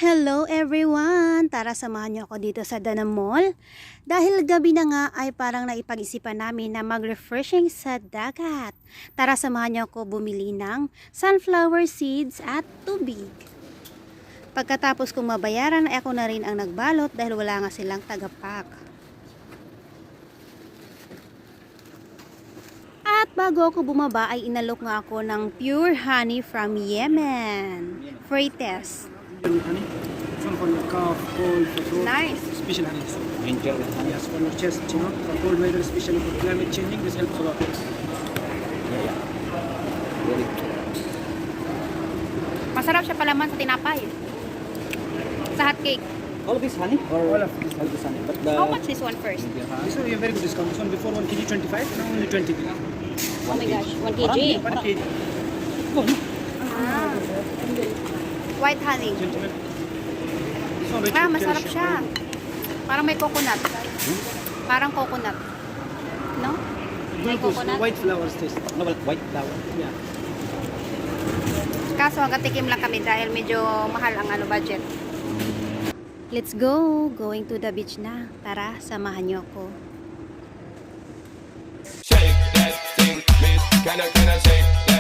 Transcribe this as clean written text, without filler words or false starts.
Hello everyone! Tara samahan niyo ako dito sa Danam Mall. Dahil gabi na nga ay parang naipag-isipan namin na mag-refreshing sa dagat. Tara samahan niyo ako bumili ng sunflower seeds at tubig. Pagkatapos kong mabayaran ay ako na rin ang nagbalot dahil wala nga silang tagapak. At bago ako bumaba ay inalok nga ako ng pure honey from Yemen. Free test. Honey. Some for your cough, cold, for throat. Nice. Special honey. Angel honey. Yes, for your chest, for cold weather, especially for climate changing, this helps a lot. Yeah. Very good. Masarap siya palaman sa tinapay. Sa hot cake. All of this honey? Or All of this. all this honey. But the How much this one first? Angel honey. This one we have very good discount. This one before 1 kg 25, now only 20 kg. Oh my gosh, 1 kg. 1 kg. Ah. White honey. Gentlemen. This one rich Ah, with masarap calcium. siya. Parang may coconut. Parang coconut. No? May Glucose, coconut. white flowers taste. No, well, white flower. Yeah. Kaso hanggang tikim lang kami dahil medyo mahal ang budget. Let's go! Going to the beach na. Tara, samahan niyo ako. Shake that thing, miss. Can I shake